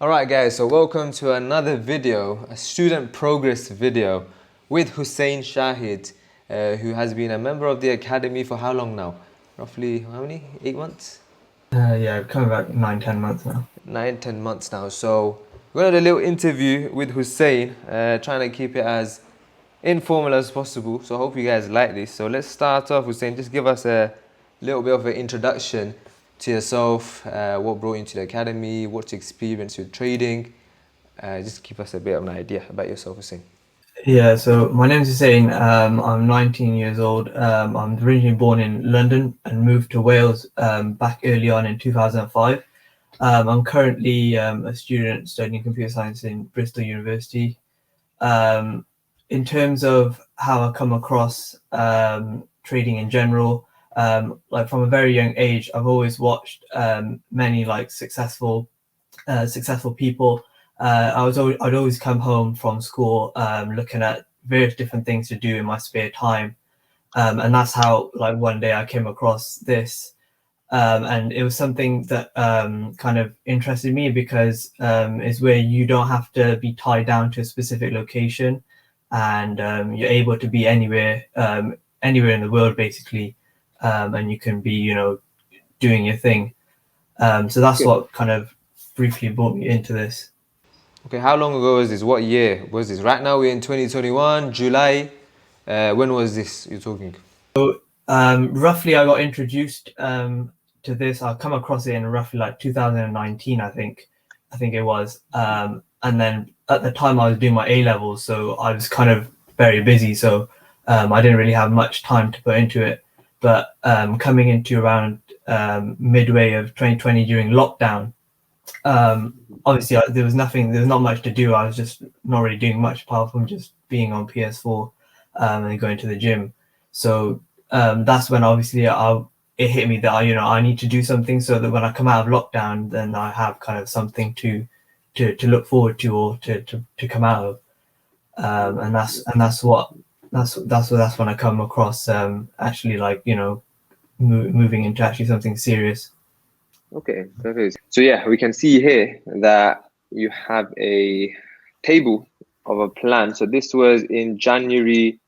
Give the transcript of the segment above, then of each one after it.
Alright guys, so welcome to another video, a student progress video with Hussein Shahid, who has been a member of the academy for how long now? Roughly, how many? 8 months? Yeah, coming back 9, 10 months now. 9, 10 months now. So we're going to do a little interview with Hussein, trying to keep it as informal as possible. So I hope you guys like this. So let's start off, Hussein. Just give us a little bit of an introduction to yourself, what brought you into the academy, what's your experience with trading. Just give us a bit of an idea about yourself, Hussein. Yeah, so my name's Hussein. I'm 19 years old. I'm originally born in London and moved to Wales back early on in 2005. I'm currently a student studying computer science in Bristol University. Um, in terms of how I come across trading in general, like from a very young age, I've always watched many like successful people. I'd always come home from school looking at various different things to do in my spare time, and that's how like one day I came across this, and it was something that kind of interested me because it's where you don't have to be tied down to a specific location, and you're able to be anywhere in the world basically, and you can be doing your thing. So that's Okay. what kind of briefly brought me into this. Okay, how long ago was this? What year was this? Right now we're in 2021, July. When was this you're talking? Roughly, I got introduced to this. I come across it in roughly like 2019, I think. I think it was. And then at the time, I was doing my A levels, so I was kind of very busy. So I didn't really have much time to put into it. But coming into around midway of 2020 during lockdown, obviously there was not much to do. I was just not really doing much apart from just being on PS4 and going to the gym. So that's when obviously it hit me that I need to do something so that when I come out of lockdown, then I have kind of something to look forward to or to come out of. That's when I come across actually like moving into actually something serious. Okay, perfect. So yeah, we can see here that you have a table of a plan. So this was in January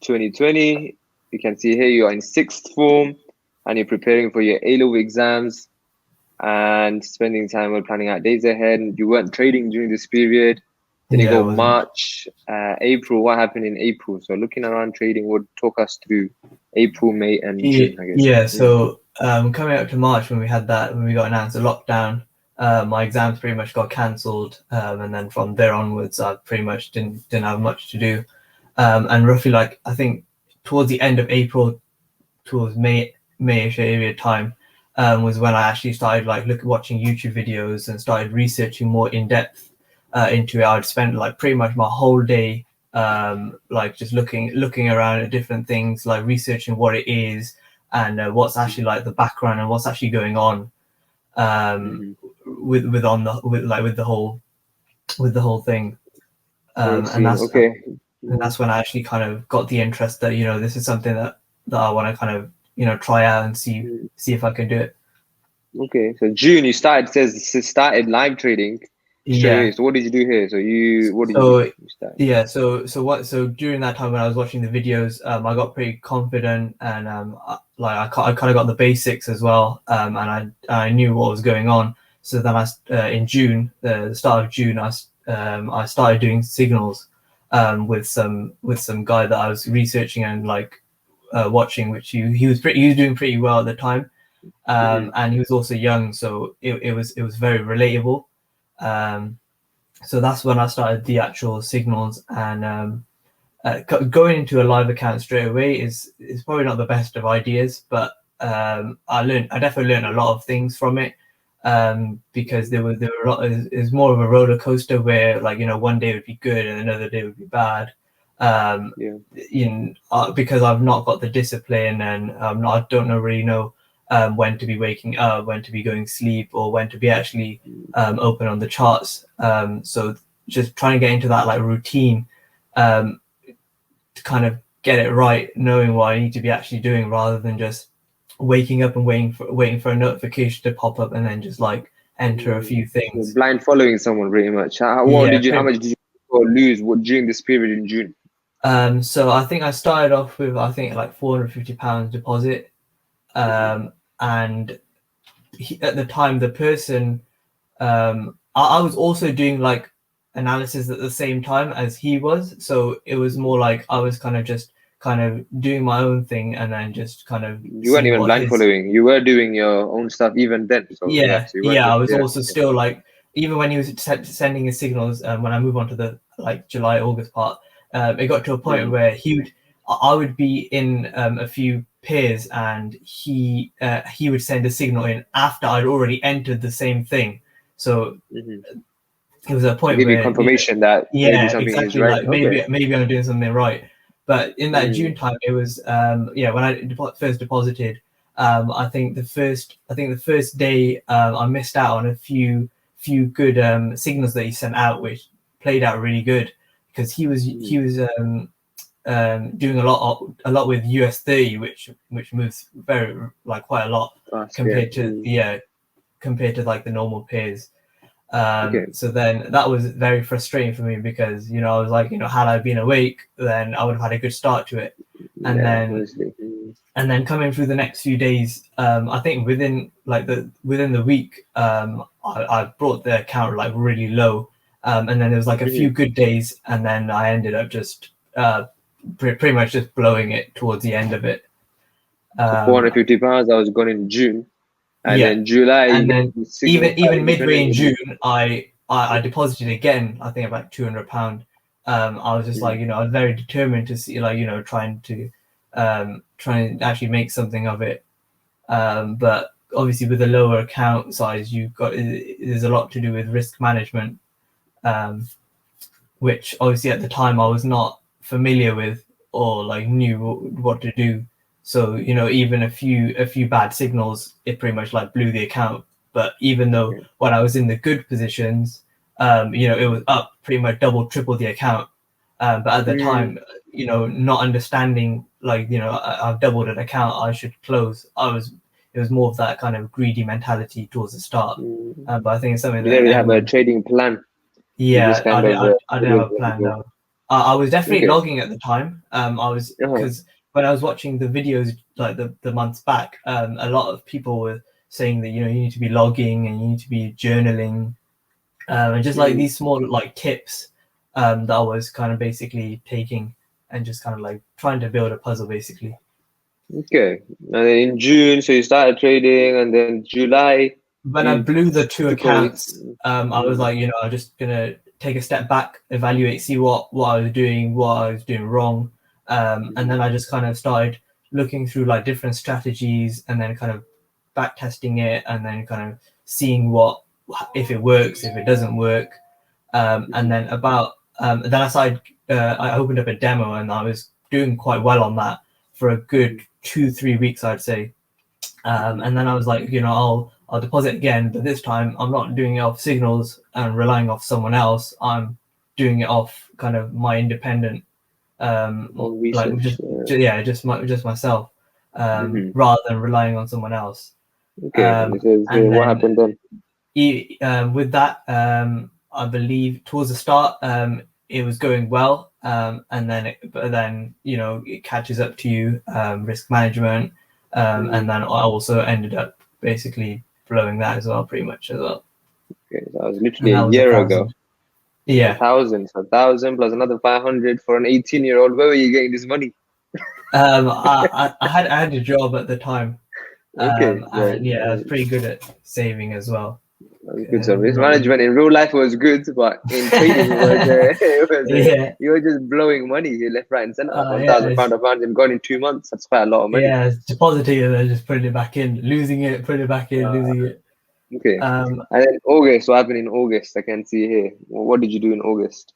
2020. You can see here you are in sixth form and you're preparing for your A-level exams and spending time on planning out days ahead. You weren't trading during this period. Then you Yeah, it go wasn't. March, April. What happened in April? So looking around trading would talk us through April, May, and June, I guess. Yeah, so coming up to March when we got announced the lockdown, my exams pretty much got cancelled, and then from there onwards, I pretty much didn't have much to do. And roughly like I think towards the end of April, towards Mayish area time, was when I actually started like watching YouTube videos and started researching more in depth into it. I'd spent like pretty much my whole day like just looking around at different things, like researching what it is and what's actually like the background and what's actually going on um, Mm-hmm. with the whole thing. I And see. that's Okay. and Mhm. that's when I actually kind of got the interest that this is something that I want to kind of try out and see if I can do it. Okay. So June, you started. It says you started live trading straight away. Yeah. So what did you do here? What did you do? So You started. yeah, so during that time when I was watching the videos, I got pretty confident and I kind of got the basics as well, and I knew what was going on. So then in June, the start of June, I started doing signals with some guy that I was researching and like watching, which he was doing pretty well at the time, Mm-hmm. and he was also young, so it was very relatable. Um, so that's when I started the actual signals, and going into a live account straight away is probably not the best of ideas, but I definitely learned a lot of things from it, because there were a lot. It's more of a roller coaster where like one day would be good and another day would be bad. Um, Yeah. because I've not got the discipline and I don't really know when to be waking up, when to be going to sleep, or when to be actually open on the charts. So just trying to get into that like routine, um, to kind of get it right, knowing what I need to be actually doing rather than just waking up and waiting for a notification to pop up and then just like enter a few So things. blind following someone pretty much. How much did you lose during this period in June? So I think I started off with like £450 deposit, and at the time the person, I was also doing like analysis at the same time as he was, so it was more like I was kind of doing my own thing and then just kind of You weren't seeing even what blind his. following. You were doing your own stuff even then. So yeah, Yeah, so you weren't yeah, I just was also still like, even when he was sending his signals, when I move on to the like July August part, it got to a point where I would be in a few pairs, and he would send a signal in after I'd already entered the same thing. So it was a to point give you where, confirmation that maybe yeah, something is exactly, right. like Okay. maybe I'm doing something right. But in that June time, it was when I first deposited, I think the first day, I missed out on a few good signals that he sent out, which played out really good, because he was doing a lot with US 30, which moves very like quite a lot That's good. compared to like the normal pairs. Okay. So then that was very frustrating for me, because I was like, had I been awake, then I would have had a good start to it. And Yeah, then honestly. coming through the next few days, I think within the week, I brought the account like really low, and then there was like a few good days, and then I ended up just pretty much just blowing it towards the end of it. So £450 I was gone in June. And Yeah, then July you and get then the signal even midway depending in on June, I deposited again. I think about £200. I was just like, I was very determined to see, like, trying to actually make something of it. But obviously, with a lower account size, there's a lot to do with risk management, which obviously at the time I was not familiar with, or like knew what to do. So even a few bad signals, it pretty much like blew the account. But even though when I was in the good positions, it was up pretty much double, triple the account. But at the time, not understanding, like, I've doubled an account, I should close. It was more of that kind of greedy mentality towards the start. But I think it's something you that didn't really have a everyone. trading plan. You just Yeah, kind of I did didn't have it a as you plan. go. No, I was definitely Okay. logging at the time. I was, Uh-huh. because when I was watching the videos like the months back, a lot of people were saying that you need to be logging and you need to be journaling, and just like these small like tips that I was kind of basically taking and just kind of like trying to build a puzzle basically. Okay. And then in June, so you started trading, and then July When I you blew the two took a week. accounts, I was like, I'm just gonna take a step back, evaluate, see what I was doing, wrong, and then I just kind of started looking through like different strategies, and then kind of back testing it, and then kind of seeing if it works, if it doesn't work, and then then I opened up a demo, and I was doing quite well on that for a good 2-3 weeks, I'd say. And then I was like, I'll deposit again, but this time I'm not doing it off signals and relying off someone else. I'm doing it off kind of my independent, On like research. just myself, rather than relying on someone else. Okay. So And what then happened then? with that, I believe towards the start, it was going well, and then it catches up to you, risk management, and then I also ended up basically blowing that as well, pretty much as well. Okay, so that was And literally a that was year ago. 1,000. Yeah. 1,000. So 1,000 plus another 500 for an 18-year-old. Where were you getting this money? I had a job at the time, Okay, and yeah, I was pretty good at saving as well. good. So risk Not really. management in real life was good, but in trading it was Yeah. you were just blowing money left, right, and center. Yeah. £1,000 of funds and gone in 2 months. That's quite a lot of money. Yeah, depositing it and then just putting it back in, losing it, putting it back in, losing it. Okay. And then August, what happened in August? I can see here. What did you do in August?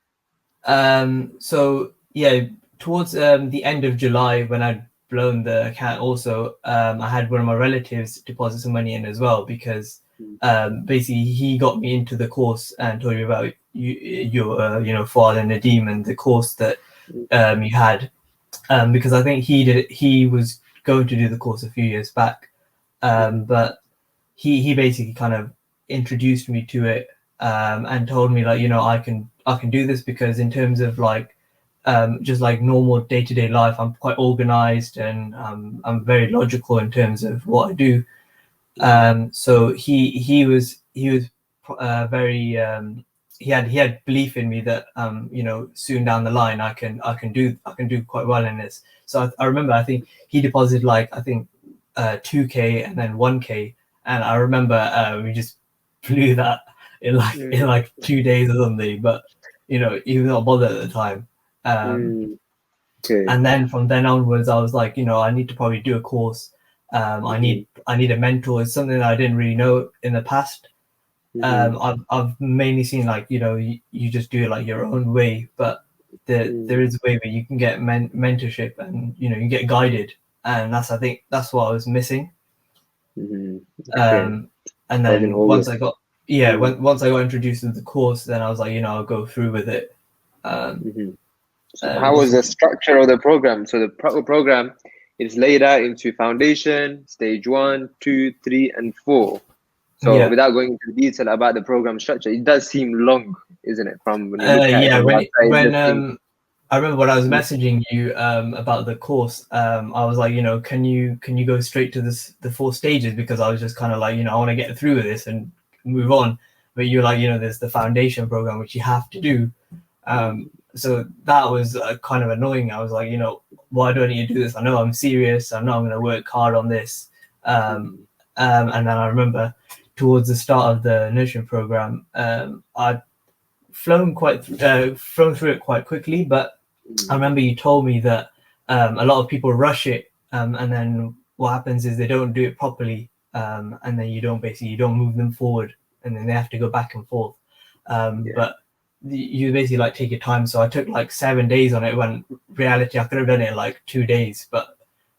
So yeah, towards the end of July, when I'd blown the account, also I had one of my relatives deposit some money in as well, because basically he got me into the course and told me about your Fuaadh and Nadeem and the course that you had, because I think he was going to do the course a few years back, but he basically kind of introduced me to it, and told me like, I can do this, because in terms of like just like normal day-to-day life, I'm quite organized, and I'm very logical in terms of what I do. So he was very he had belief in me that soon down the line I can do quite well in this. So I remember, I think he deposited like, I think 2K and then 1K, and I remember we just blew that in like 2 days or something. But he was not bothered at the time. Okay. And then from then onwards, I was like, I need to probably do a course. I need a mentor. It's something that I didn't really know in the past. I've mainly seen like, you just do it like your own way, but there is a way where you can get mentorship, and you get guided, and I think that's what I was missing. Okay. And That was in then once August. I got once I got introduced to the course, then I was like, I'll go through with it. So how was the structure of the program? So the program is laid out into foundation, stage 1, 2, 3, and 4. So without going into detail about the program structure, it does seem long, isn't it? From when you look at it from the outside, when I remember when I was messaging you about the course, I was like, can you go straight to the 4 stages, because I was just kind of like, I want to get through with this and move on. But you're like, there's the foundation program which you have to do. So that was kind of annoying. I was like, why do I need to do this? I know I'm serious. I know I'm going to work hard on this. And then I remember towards the start of the nurturing program, I'd flown through it quite quickly. But I remember you told me that a lot of people rush it, and then what happens is they don't do it properly, and then you don't move them forward, and then they have to go back and forth. But you basically like take your time. So I took like 7 days on it, when reality I could have done it in like 2 days. But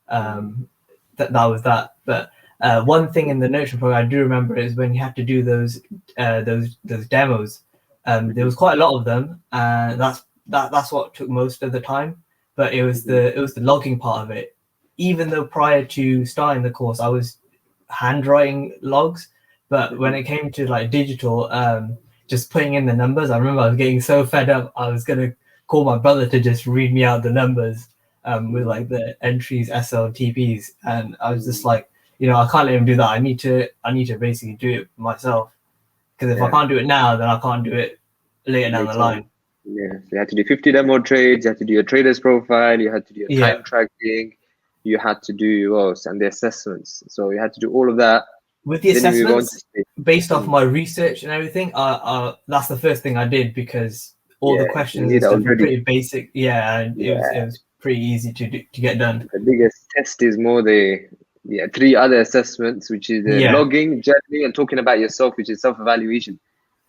that was that. But one thing in the nurture program I do remember is when you have to do those demos. There was quite a lot of them, and that's what took most of the time. But it was the logging part of it. Even though prior to starting the course I was handwriting logs, but when it came to like digital, just putting in the numbers, I remember I was getting so fed up. I was gonna call my brother to just read me out the numbers with like the entries, SL, TPs, and I was just like, I can't let him do that. I need to basically do it myself, because if I can't do it now, then I can't do it later down the line. Yeah, so you had to do 50 demo trades. You had to do your trader's profile. You had to do your time tracking. You had to do and the assessments. So you had to do all of that. With the assessments, based off my research and everything, that's the first thing I did, because all the questions and stuff were pretty basic. It was pretty easy to get done. The biggest test is more the 3 other assessments, which is the logging, journaling, and talking about yourself, which is self-evaluation,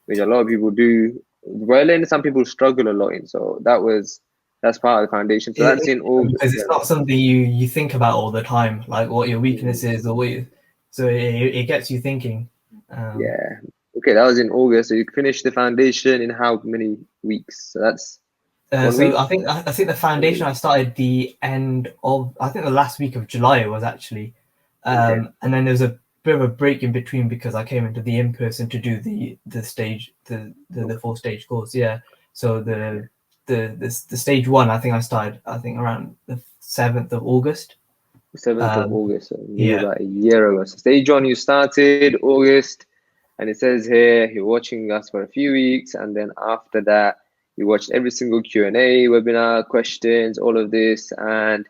which a lot of people do well in. Some people struggle a lot in. So that's part of the foundation. So that's in August. Because it's not something you think about all the time, like what your weakness is or what so it gets you thinking. Okay, that was in August. So you finished the foundation in how many weeks? So that's week? I think the foundation I started the end of, I think the last week of July was actually, and then there's a bit of a break in between because I came into the in-person to do the stage the 4-stage course. So the stage 1, I think I started around the 7th of August. 7th of August, so about a year ago. So stage 1 you started August, and it says here you're watching us for a few weeks, and then after that you watched every single Q&A, webinar, questions, all of this, and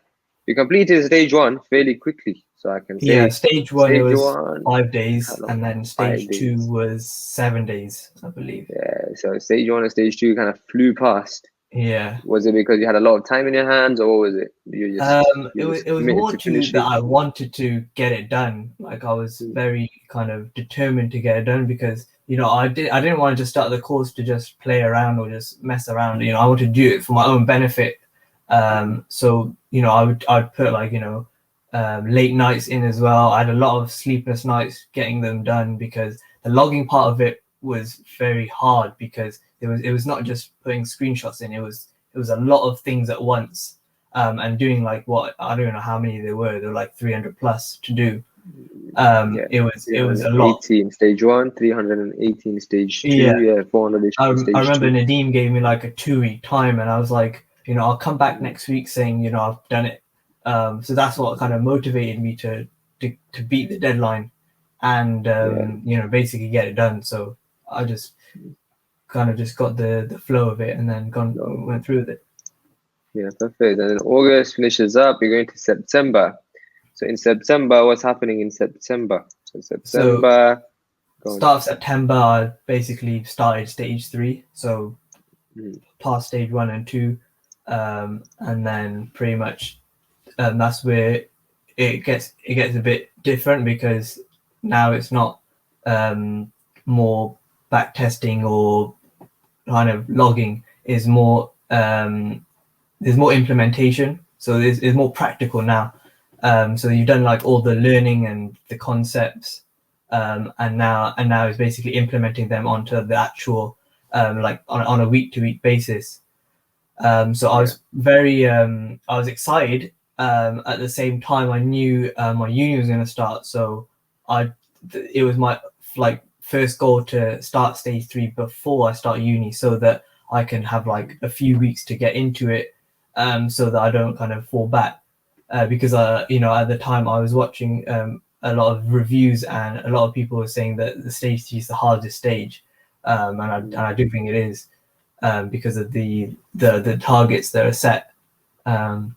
you completed stage 1 fairly quickly. So I can say stage 1 it was 5 days, and then stage 2 was 7 days, I believe. So stage 1 and stage 2 kind of flew past. Was it because you had a lot of time in your hands, or what was it? It was more that I wanted to get it done. Like I was very kind of determined to get it done, because I didn't want to just start the course to just play around or just mess around. I wanted to do it for my own benefit. So I'd put like late nights in as well. I had a lot of sleepless nights getting them done, because the logging part of it was very hard, because it was not just putting screenshots in. It was a lot of things at once, and doing like what, I don't know how many there were like 300 plus to do. Yeah, It was a lot. 318 stage 1, 318 stage 2, Yeah, yeah, 400 I stage remember 2. Nadeem gave me like a 2 week time, and I was like, I'll come back next week saying, I've done it. So that's what kind of motivated me to beat the deadline, and Yeah, basically get it done. So I just kind of just got the flow of it, and then no, went through with it. yeah, perfect. And then August finishes up, you're going to September. So in September, what's happening in September? So So September, go on. start of September, I basically started stage 3. So Mm, past stage 1 and 2, and then pretty much that's where it gets a bit different, because now it's not more back testing or kind of logging, is more there's more implementation, so it's more practical now. So you've done like all the learning and the concepts, and now it's basically implementing them onto the actual like on a week to week basis. So I yeah. was I was excited. At the same time, I knew my uni was going to start, so it was my like first goal to start stage 3 before I start uni, so that I can have like a few weeks to get into it, so that I don't kind of fall back. Because at the time I was watching a lot of reviews, and a lot of people were saying that the stage 3 is the hardest stage, and I do think it is, because of the targets that are set. Um,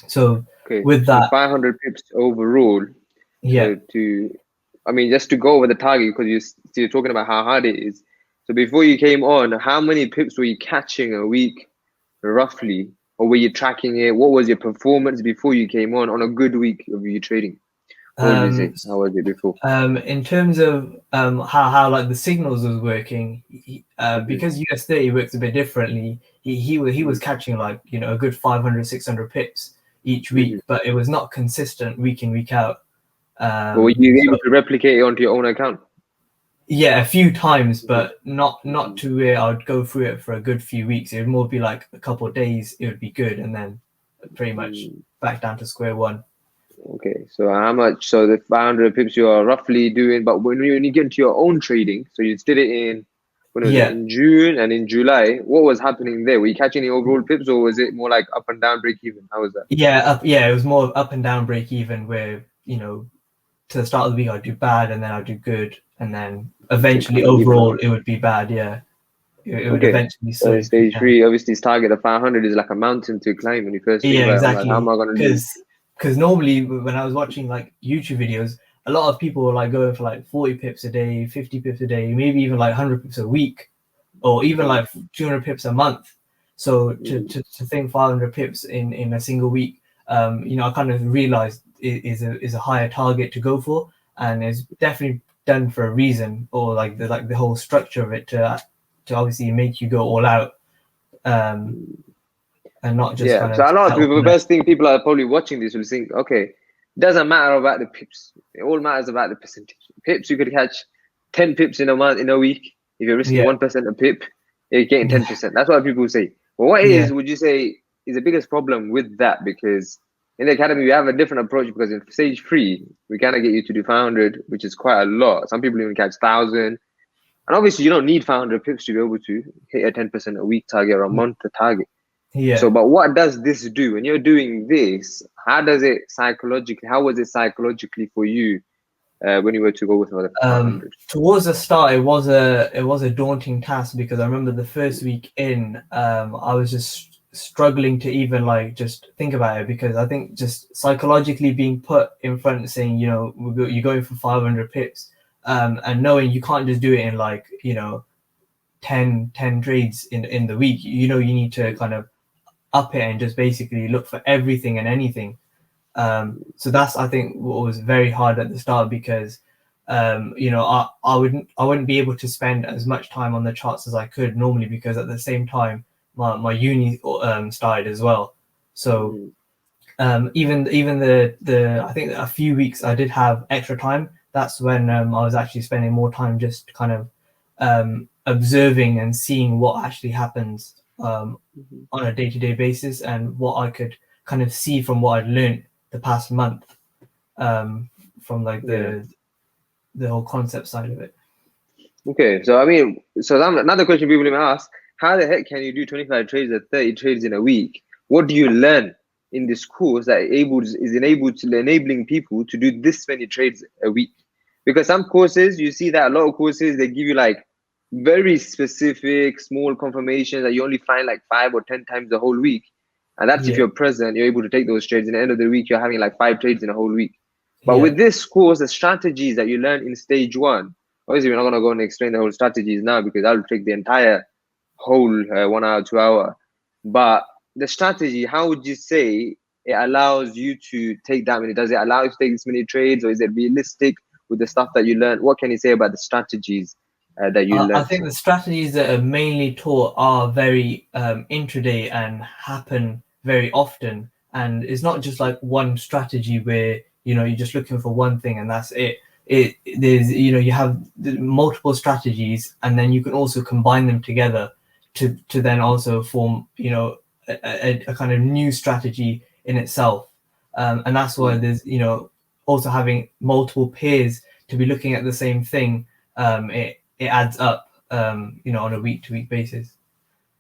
so Okay, with so that, 500 pips overall. yeah, So I mean, just to go over the target, because you're talking about how hard it is. So before you came on, how many pips were you catching a week, roughly? Or were you tracking it? What was your performance before you came on a good week of you trading? What would you um, say? How was it before? in terms of how like the signals was working, Mm-hmm. because US 30 works a bit differently. He was catching like a good 500 600 pips each Mm-hmm. week, but it was not consistent week in week out. But were you So able to replicate it onto your own account? yeah, a few times, Mm-hmm. but not to where I would go through it for a good few weeks. It would more be like a couple of days. It would be good, and then pretty much Mm, back down to square one. okay, so how much? So the 500 pips you are roughly doing, but when you get into your own trading, so you did it in, when was it? Yeah, In June and in July. What was happening there? Were you catching the overall pips, or was it more like up and down, break even? How was that? yeah. It was more up and down break even, where to the start of the week I'd do bad, and then I'd do good, and then Okay, eventually kind of even overall out. it would be bad. Yeah, it would Okay, eventually so slow in you stage down. 3, obviously, his target of 500 is like a mountain to climb when you first think Yeah, about it. I'm like, how am exactly. I gonna do? Because normally when I was watching like YouTube videos, a lot of people were like going for like 40 pips a day, 50 pips a day, maybe even like 100 pips a week, or even Mm, like 200 pips a month. So mm, to think 500 pips in a single week, I kind of realized it is a higher target to go for, and it's definitely done for a reason, or like the whole structure of it to obviously make you go all out, um, mm. and not just Yeah, kind so of a lot of settle people, for the less. best thing people are probably watching this will think, okay, it doesn't matter about the pips. It all matters about the percentage. Pips, you could catch 10 pips in a month, in a week. If you're risking Yeah, 1% a pip, you're getting yeah, 10%. That's what people say. But what yeah. would you say, is the biggest problem with that? Because in the academy, we have a different approach, because in stage 3, we kind of get you to do 500, which is quite a lot. Some people even catch 1,000. And obviously, you don't need 500 pips to be able to hit a 10% a week target or a month target. So, Yeah. but what does this do when you're doing this? How was it psychologically for you when you were to go with the 500? Towards the start, it was a daunting task, because I remember the first week in, I was just struggling to even like just think about it, because I think just psychologically being put in front, saying you're going for 500 pips, and knowing you can't just do it in like 10 trades in the week. You need to kind of up it and just basically look for everything and anything. So that's, I think, what was very hard at the start, because I wouldn't be able to spend as much time on the charts as I could normally, because at the same time my uni started as well. So Mm, even the I think a few weeks I did have extra time. That's when I was actually spending more time just kind of observing and seeing what actually happens mhm. on a day-to-day basis, and what I could kind of see from what I'd learned the past month, um, like the whole concept side of it. Okay, so I mean, so another question people may ask: how the heck can you do 25 trades or 30 trades in a week? What do you learn in this course that enabling people to do this many trades a week? Because some courses, you see that a lot of courses, they give you like very specific small confirmations that you only find like 5 or 10 times the whole week, and that's if you're present, you're able to take those trades. In the end of the week, you're having like 5 trades in a whole week. But with this course, the strategies that you learn in stage 1. Obviously, we're not going to go and explain the whole strategies now because that will take the entire whole 1 hour, 2 hour. But the strategy, how would you say it allows you to take that many? Does it allow you to take this many trades, or is it realistic with the stuff that you learn? What can you say about the strategies that you learn? I think the strategies that are mainly taught are very intraday and happen very often. And it's not just like one strategy where, you're just looking for one thing and that's it. There's you have multiple strategies, and then you can also combine them together to then also form a kind of new strategy in itself, and that's why there's also having multiple peers to be looking at the same thing. It adds up on a week-to-week basis.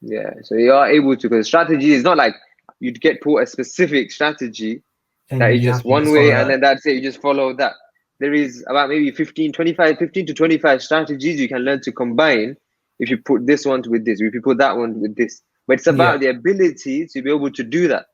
Yeah, so you are able to, because strategy is not like you'd get taught a specific strategy that is just one way and then that's it, you just follow that. There is about maybe 15 to 25 strategies you can learn to combine if you put this one with this, if you put that one with this. But it's about the ability to be able to do that.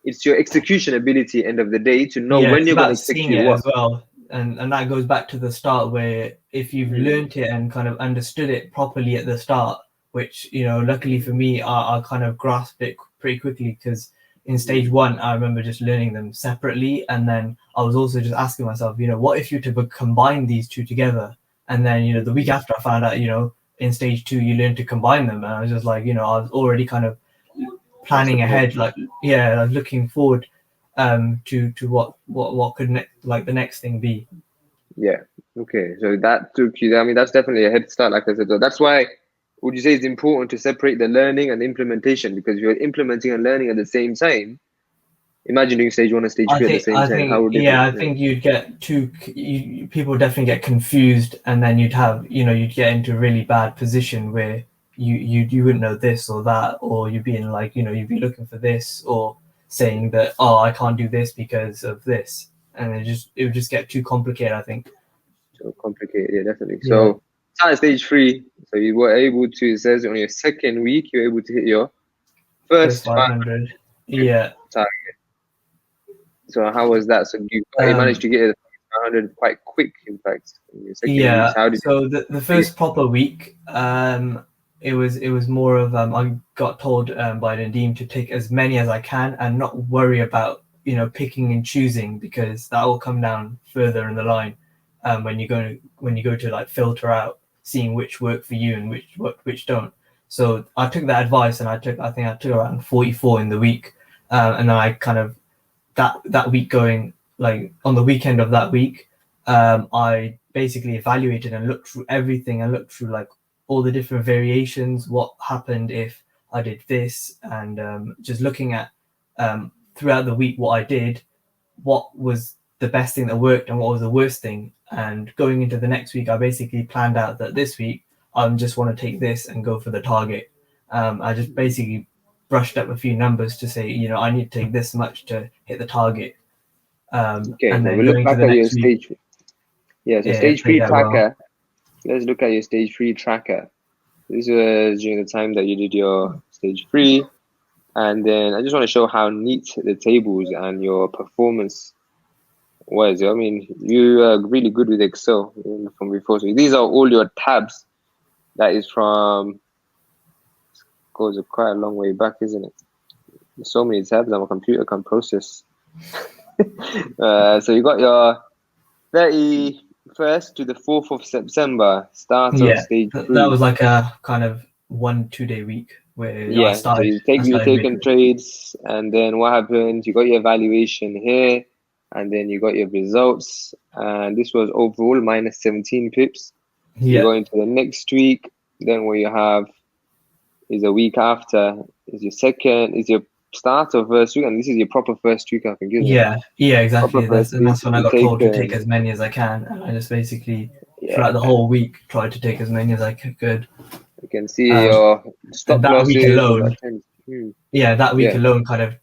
It's your execution ability, end of the day, to know when you're going to execute what. As well. And that goes back to the start, where if you've learned it and kind of understood it properly at the start, which, luckily for me, I kind of grasped it pretty quickly, because in stage 1, I remember just learning them separately. And then I was also just asking myself, what if you to combine these two together? And then, the week after I found out, in stage 2, you learn to combine them. And I was just like, I was already kind of planning ahead, like looking forward to what could the next thing be. Yeah. Okay. So that took you, I mean, that's definitely a head start, like I said. So that's why, would you say it's important to separate the learning and the implementation? Because if you're implementing and learning at the same time, imagine doing stage 1 and stage 3 at the same time. How would I think you'd get people definitely get confused, and then you'd get into a really bad position where you wouldn't know this or that, or you'd be in you'd be looking for this, or saying that, oh, I can't do this because of this, and it would just get too complicated, I think. So complicated, yeah, definitely. So at stage 3, so you were able to, it says on your second week, you're able to hit your first 500 target. So how was that? So you managed to get 500 quite quick, in fact. In your second week. How did the first proper week, it was more of I got told by Nadeem to take as many as I can and not worry about picking and choosing, because that will come down further in the line when you go to like filter out, seeing which work for you and which don't. So I took that advice, and I think I took around 44 in the week, and then I kind of that week going, like on the weekend of that week, I basically evaluated and looked through everything and looked through like all the different variations, what happened if I did this, and just looking at throughout the week what I did, what was the best thing that worked and what was the worst thing. And going into the next week, I basically planned out that this week I just want to take this and go for the target. I just basically brushed up a few numbers to say, I need to take this much to hit the target. Okay, and then we look back at your stage. Stage 3 tracker. Let's look at your stage 3 tracker. This was during the time that you did your stage 3. And then I just want to show how neat the tables and your performance was. I mean, you are really good with Excel from before. So these are all your tabs. That is from, goes quite a long way back, isn't it? There's so many tabs that my computer can process. So you got your 31st to the 4th of September start of stage 3. That was like a kind of 1-2 day week where I started. So you've taken trades, and then what happened? You got your evaluation here, and then you got your results, and this was overall minus 17 pips. You go into the next week, then what you have is a week after is your start of first week, and this is your proper first week, I think, isn't it? Yeah, exactly. Proper first week. That's when I You got take told to take as many as I can, and I just basically yeah. throughout the whole week tried to take as many as I could. You can see Um, your and stop that week losses about alone, 10. that week Yeah. alone kind of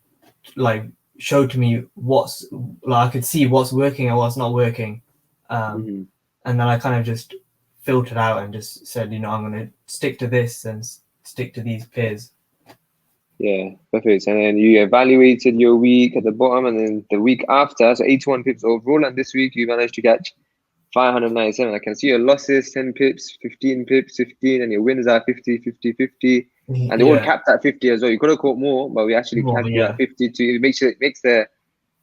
like showed to me what's like I could see what's working and what's not working, hmm and then I kind of just filtered out and just said, I'm going to stick to this and stick to these pairs. Yeah, perfect. And then you evaluated your week at the bottom, and then the week after, so 81 pips overall, and this week you managed to catch 597. I can see your losses 10 pips, 15 pips, 15, and your wins are 50, 50, 50. And they all Yeah, capped at 50 as well. You could have caught more, but we actually more, capped you yeah, at 52. It makes the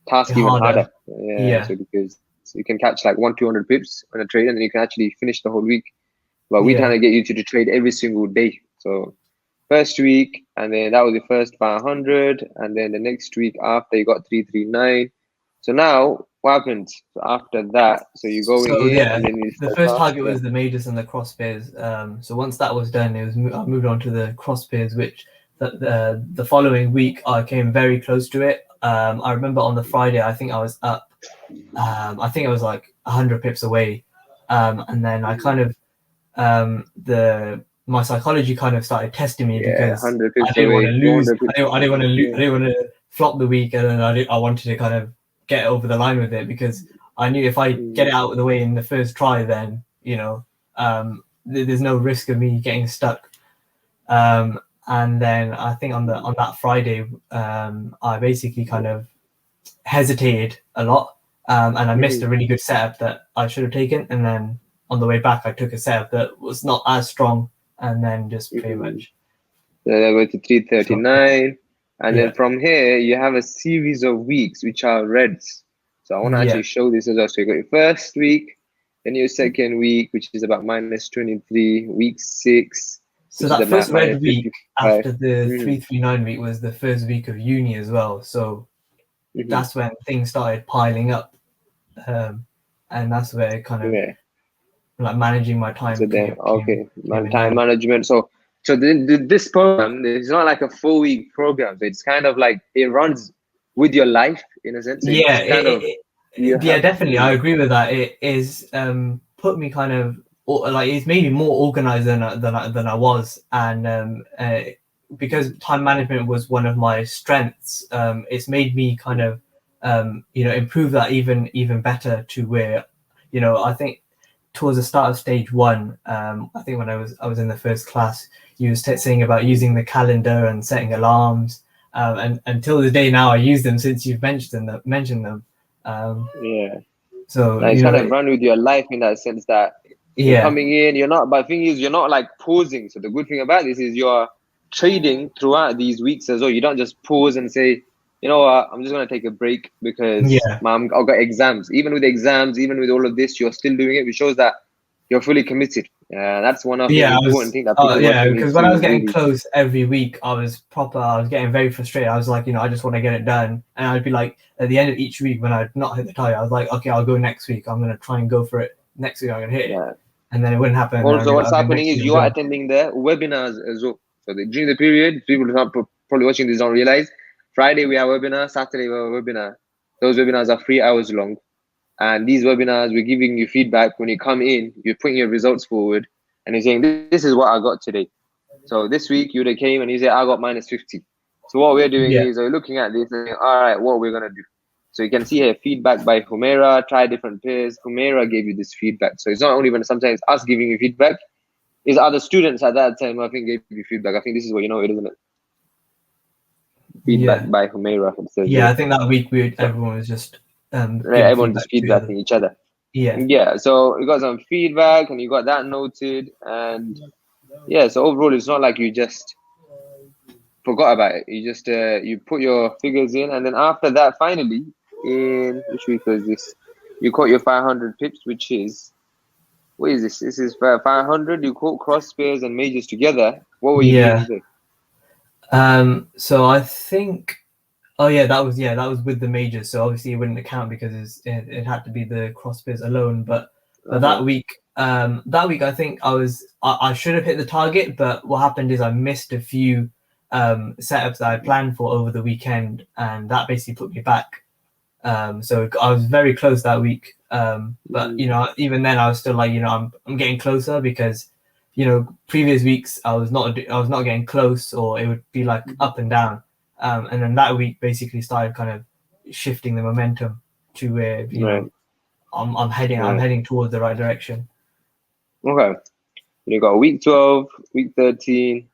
task even harder. harder. Yeah, Yeah, so because you can catch like 200 pips on a trade, and then you can actually finish the whole week. But we're trying yeah. to get you to trade every single day. So first week, and then that was the first 500, and then the next week after you got 339. So now what happens after that? So you're going So in, yeah, and then you the step first up. target Yeah. was the majors and the cross pairs. So once that was done, I moved on to the cross pairs, which the following week I came very close to it. I remember on the Friday, I think I was up. I think it was like 100 pips away, and then I kind of the my psychology kind of started testing me Yeah, because 100 I pips didn't want to away, lose. 200 pips I didn't want to lose. away. I didn't want to flop the week, and then I wanted to kind of get over the line with it because I knew if I get it out of the way in the first try, then there's no risk of me getting stuck. And then I think on that Friday, I basically kind of hesitated a lot, and I missed Mm-hmm. a really good setup that I should have taken. And then on the way back, I took a setup that was not as strong, and then just pretty Mm-hmm. much So that went to stopped it. 339. And then Yeah, from here, you have a series of weeks which are reds. So I want to yeah. actually show this as well. So you got your first week, then your second week, which is about -23, week 6, So which is that about first red week -55. after the Mm-hmm. 339 week was the first week of uni as well. So Mm-hmm. that's when things started piling up, and that's where kind of Yeah. like managing my So time then, okay, came in time hand. management. So this program is not like a 4 week program. So it's kind of like it runs with your life in a sense. So Yeah, it's kind of you yeah, have. definitely. I agree with that. It is put me kind of like it's made me more organized than I was, and because time management was one of my strengths, it's made me kind of improve that even better to where I think towards the start of stage one, I think when I was in the first class, you was saying about using the calendar and setting alarms, and until the day now, I use them since you've mentioned them. Yeah. So Now it's kind of run with your life in that sense that you're yeah, coming in, you're not, but the thing is, you're not like pausing. So the good thing about this is you're trading throughout these weeks as well. You don't just pause and say, you know what, I'm just going to take a break because yeah, I've got exams. Even with exams, even with all of this, you're still doing it, which shows that you're fully committed. That's one of the yeah. I important was things that people also need because when I was to getting really, close every week, I was getting very frustrated. I was like, I just want to get it done, and I'd be like, at the end of each week when I'd not hit the target, I was like, okay, I'll go next week. I'm gonna try and go for it next week. I'm gonna hit it, yeah. and then it wouldn't happen. And then I'd Also, be what's like, okay, happening next is week I'll you are go. attending the webinars as well. So during the period, people who are probably watching this don't realize. Friday we have webinar, Saturday we have a webinar. Those webinars are 3 hours long, and these webinars we're giving you feedback when you come in. You're putting your results forward, and you're saying this is what I got today. So this week you would have came and you say I got -50. So what we're doing Yeah, is we're looking at this and saying, all right, what we're gonna do. So you can see here feedback by Humaira. Try different pairs. Humaira gave you this feedback. So it's not only when sometimes us giving you feedback, is other students at that time, I think, gave you feedback. I think this is what you know it, isn't it? Feedback yeah, by Humaira, it says yeah. here. I think that week So everyone was just right, giving everyone feedback just to each other. feedbacking each other. Yeah, Yeah, so you got some feedback and you got that noted. And yeah, so overall, it's not like you just forgot about it. You just you put your figures in, and then after that, finally, in which week was this? You caught your 500 pips, which is what is this? This is 500. You caught cross pairs and majors together. What were you yeah. doing today? So I think. Oh that was with the majors. So obviously it wouldn't account because it had to be the crossfits alone. But Uh-huh. that week I think I should have hit the target. But what happened is I missed a few setups that I planned for over the weekend, and that basically put me back. So I was very close that week, but even then I was still like, I'm getting closer, because previous weeks I was not getting close, or it would be like up and down, and then that week basically started kind of shifting the momentum to where I'm heading towards the right direction. Okay. You got week 12, week 13,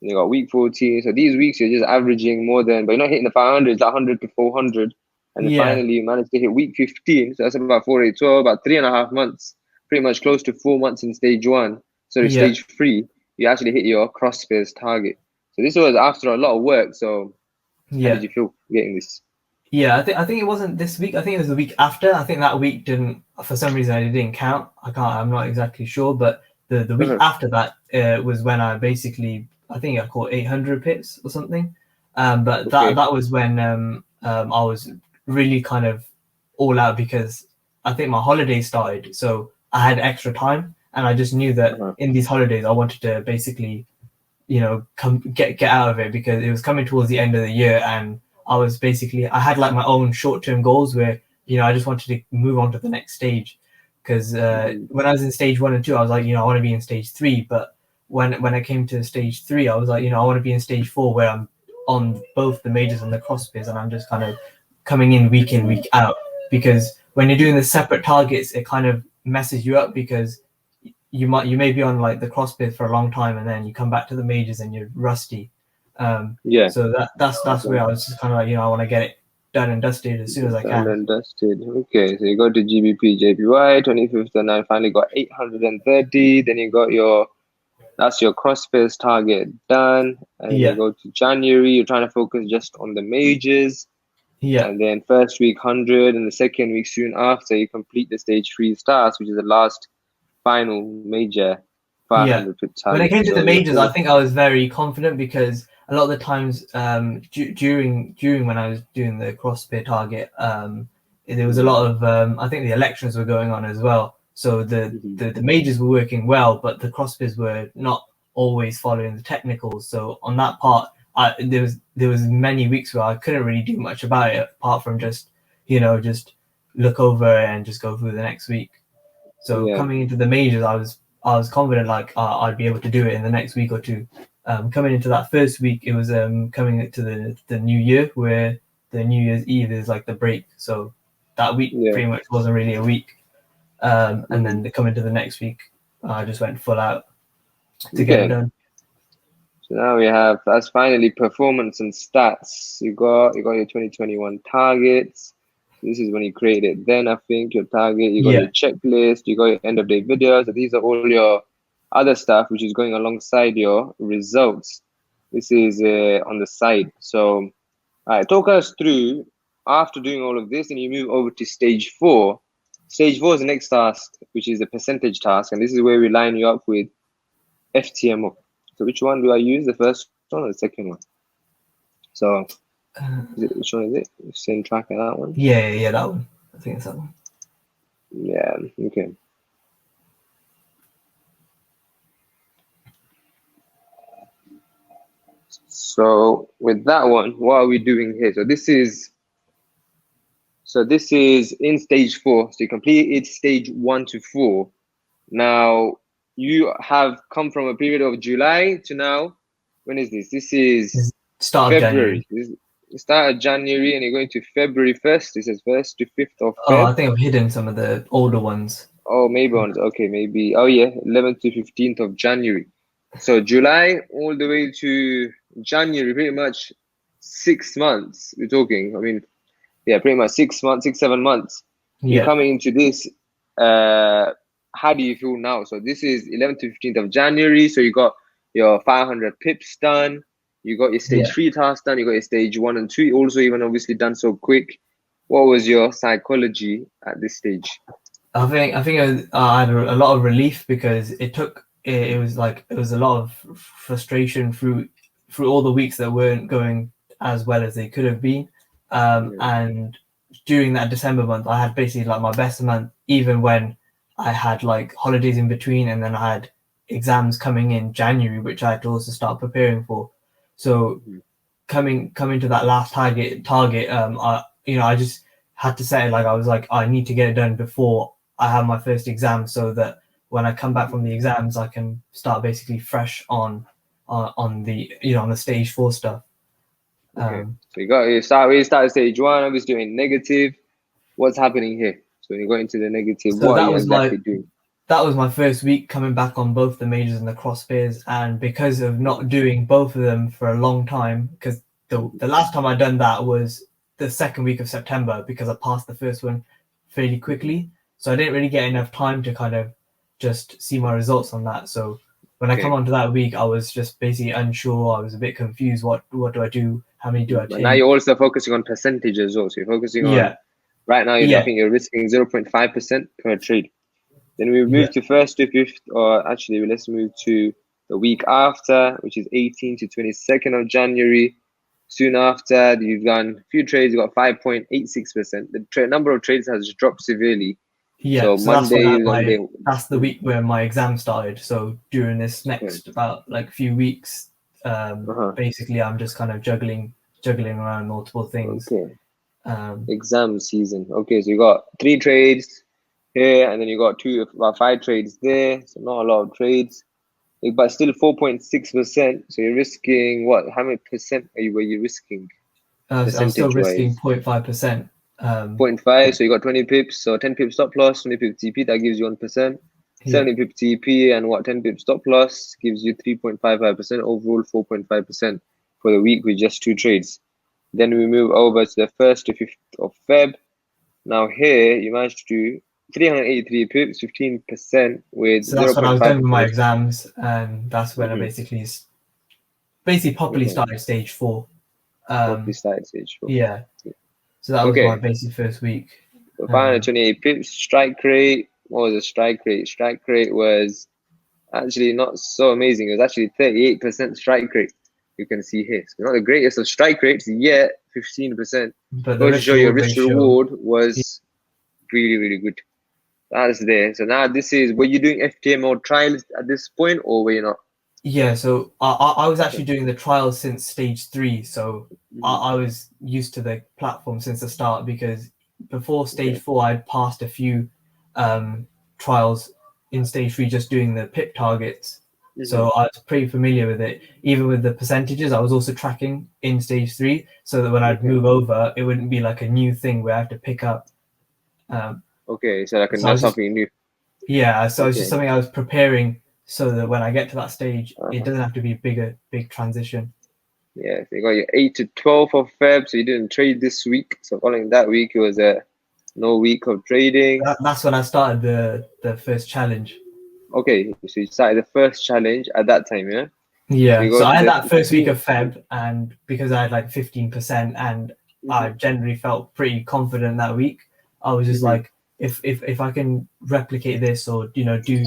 you got week 14. So these weeks you're just averaging more than, but you're not hitting the 500, 100 to 400. And then finally you managed to hit week 15. So that's about 4, 8, 12, about 3.5 months, pretty much close to 4 months in stage 1. Sorry, stage 3, you actually hit your cross spares target. So this was after a lot of work. So how did you feel getting this? Yeah, I think it wasn't this week. I think it was the week after. I think that week didn't, for some reason, it didn't count. I'm not exactly sure, but the week after that was when I basically, I think I caught 800 pips or something. But that was when I was really kind of all out, because I think my holidays started, so I had extra time, and I just knew that in these holidays I wanted to basically, come get out of it, because it was coming towards the end of the year, and I had like my own short-term goals where, I just wanted to move on to the next stage. Because when I was in stage 1 and 2, I was like, I want to be in stage 3. But when I came to stage 3, I was like, I want to be in stage 4, where I'm on both the majors and the crosspairs, and I'm just kind of coming in, week out. Because when you're doing the separate targets, it kind of messes you up, because you may be on like the crosspairs for a long time, and then you come back to the majors and you're rusty. So that's where I was just kind of like, I want to get it done and dusted as soon as I can. Done and dusted. Okay, so you go to GBP, JPY, 25th, and I finally got 830. Then you got that's your cross-pairs target done. And you go to January, you're trying to focus just on the majors. And then first week 100, and the second week soon after, you complete the stage 3 starts, which is the last final major 500 pip target. When I came to the majors, I think I was very confident, because a lot of the times during when I was doing the crosspair target, there was a lot of I think the elections were going on as well. So the majors were working well, but the crosspairs were not always following the technicals. So on that part, there was many weeks where I couldn't really do much about it, apart from just look over and just go through the next week. So coming into the majors, I was confident like I'd be able to do it in the next week or two. Coming into that first week, it was coming into the new year, where the New Year's Eve is like the break. So that week pretty much wasn't really a week. And then coming to the next week, I just went full out to get it done. So now we have, that's finally performance and stats. You got your 2021 targets. This is when you created then, I think, your target. You got your checklist. You got your end of day videos. So these are all your other stuff, which is going alongside your results. This is on the side. So talk us through, after doing all of this, and you move over to stage 4. Stage 4 is the next task, which is the percentage task. And this is where we line you up with FTMO. So which one do I use? The first one or the second one? So which one is it? Same tracker, that one? Yeah, that one. I think it's that one. Yeah, okay. So with that one, what are we doing here? So this is in stage 4. So you completed stage 1 to 4. Now you have come from a period of July to now. When is this? This is start of February. Start of January, and you're going to February 1st. This is 1st to 5th of Feb. Oh, I think I've hidden some of the older ones. Oh, maybe ones. Okay, maybe. Oh, yeah, 11th to 15th of January. So July all the way to January, pretty much 6 months. We're talking. I mean, yeah, pretty much 6 months, 7 months. You're coming into this. How do you feel now? So this is 11th to 15th of January. So you got your 500 pips done. You got your stage 3 task done. You got your stage 1 and 2 also even obviously done so quick. What was your psychology at this stage? I think I had a lot of relief, because it was a lot of frustration through all the weeks that weren't going as well as they could have been. And during that December month, I had basically like my best month, even when I had like holidays in between, and then I had exams coming in January, which I had to also start preparing for. So coming to that last target, I just had to say, like, I was like, I need to get it done before I have my first exam, so that when I come back from the exams, I can start basically fresh on the on the stage 4 stuff. Okay, so you start stage 1, obviously doing negative. What's happening here? So when you go into the negative, So what are you exactly doing? that was my first week coming back on both the majors and the crossfairs, and because of not doing both of them for a long time, because the last time I done that was the second week of September, because I passed the first one fairly quickly, so I didn't really get enough time to kind of just see my results on that. So when I come onto that week, I was just basically unsure. I was a bit confused. What do I do? How many do I But now take? you're also focusing on percentages also. You're focusing on, Yeah, right now, I yeah, think you're risking 0.5% per trade. Then we yeah. move to 1st to 5th, or actually let's move to the week after, which is 18th to 22nd of January. Soon after, you've done a few trades, you got 5.86%. The number of trades has dropped severely. Yeah, So so that's when Monday, Monday. that's the week where my exam started. So during this next about like few weeks, basically I'm just kind of juggling around multiple things. Okay. Exam season. Okay, so you got 3 trades here, and then you got about 5 trades there. So not a lot of trades, but still 4.6%. So you're risking what? How many percent were you risking I was still percentage risking wise? 0.5%. 0.5. So you got 20 pips. So 10 pips stop loss, 20 pips TP. That gives you 1%. Yeah, 70 pip TP and 10 pip stop loss gives you 3.55%. Overall 4.5% for the week with just 2 trades. Then we move over to the 1st to 5th of Feb. Now here you managed to do 383 pips, 15% with so that's when I was 0.5%. done with my exams, and that's when I basically properly Okay. started stage 4. Properly started stage 4. Yeah, so that was my Okay. basic first week. So 528 pips, strike rate. What was the strike rate? Strike rate was actually not so amazing. It was actually 38% strike rate. You can see here. So not the greatest of strike rates yet, 15%. But the Goes to risk show your reward risk ratio. reward was really, really good. That's there. So now this is, were you doing FTMO trials at this point, or were you not? Yeah, so I was actually doing the trials since stage 3, so I was used to the platform since the start, because before stage 4 I'd passed a few trials in stage 3 just doing the pip targets, so I was pretty familiar with it. Even with the percentages, I was also tracking in stage 3, so that when I'd move over, it wouldn't be like a new thing where I have to pick up. Okay, so So I that's was just something new. so it's just something I was preparing, so that when I get to that stage, it doesn't have to be big transition. Yeah, so you got your 8 to 12th of Feb, so you didn't trade this week. So following that week, it was a no week of trading. That's when I started the first challenge. Okay, so you started the first challenge at that time, yeah? So Yeah, you so go I to had the that first week 15th. of Feb, and because I had like 15%, and I generally felt pretty confident that week, I was just like, if I can replicate this, or do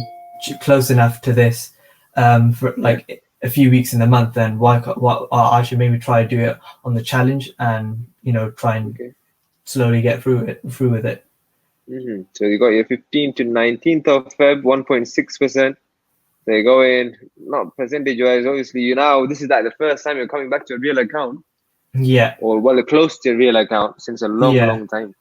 close enough to this, for like a few weeks in the month, then why I should maybe try to do it on the challenge, and try and slowly get through with it. So you got your 15th to 19th of Feb, 1.6%. So you go in, not percentage wise, obviously, this is like the first time you're coming back to a real account, Yeah, or well, close to a real account since a long, yeah. long time.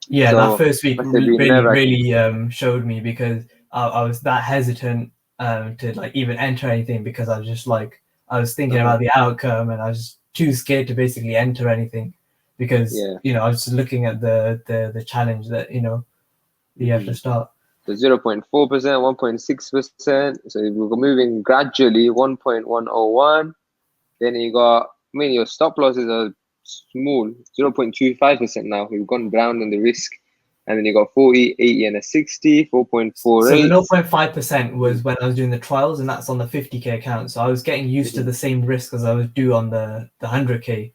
Yeah, that So first week must have been nerve-wracking. really showed me, because I was that hesitant to like even enter anything, because I was just like, I was thinking about the outcome, and I was just too scared to basically enter anything, because Yeah. I was just looking at the challenge that you have to start. So 0.4%, 1.6%. So we're moving gradually, 1.101. Then you got, your stop losses are small, 0.25% now. We've gone down on the risk. And then you got 40, 80, and a 60, So the 4.48. 0.5% was when I was doing the trials, and that's on the 50k account. So I was getting used to the same risk as I would do on the 100k.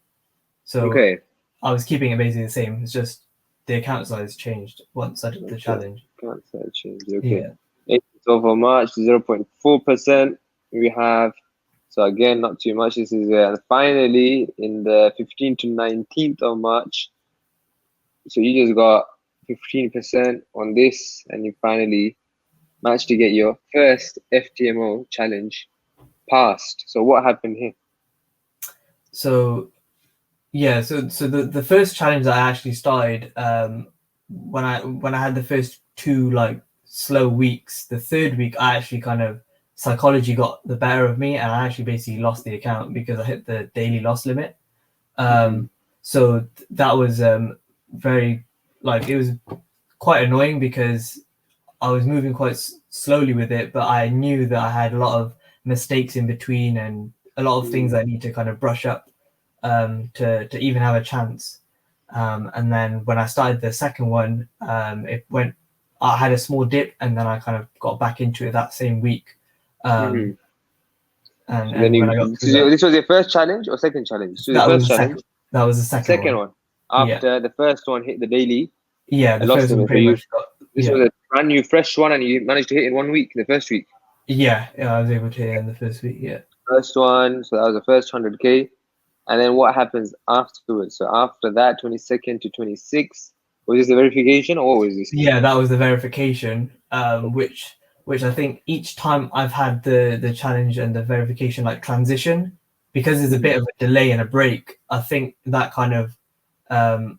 So Okay. I was keeping it basically the same. It's just the account size changed once I did the challenge. Account size change. Okay. Yeah. 8th of March, 0.4%. We have, so again, not too much. This is finally in the 15th to 19th of March. So you just got 15% on this, and you finally managed to get your first FTMO challenge passed. So what happened here? So yeah, so the first challenge that I actually started when I had the first two like slow weeks, the third week I actually kind of psychology got the better of me, and I actually basically lost the account because I hit the daily loss limit. So that was very like it was quite annoying because I was moving quite slowly with it, but I knew that I had a lot of mistakes in between and a lot of things I need to kind of brush up to even have a chance. And then when I started the second one, it went. I had a small dip, and then I kind of got back into it that same week. Mm-hmm. So then And when I got through that, this was your first challenge or second challenge? So the that was first the challenge, second. That was the second second one. one. Yeah, After the first one hit the daily, yeah. I The lost first them. one So pretty much got. this Yeah, was a brand new, fresh one, and you managed to hit in 1 week, the first week. yeah. I was able to hit in the first week. Yeah. First one, so that was the first 100K. And then what happens afterwards? So after that, 22nd to 26th, was this the verification or what was this? Yeah, that was the verification, Okay. which I think each time I've had the challenge and the verification like transition, because there's a bit Mm-hmm. of a delay and a break. I think that kind of um,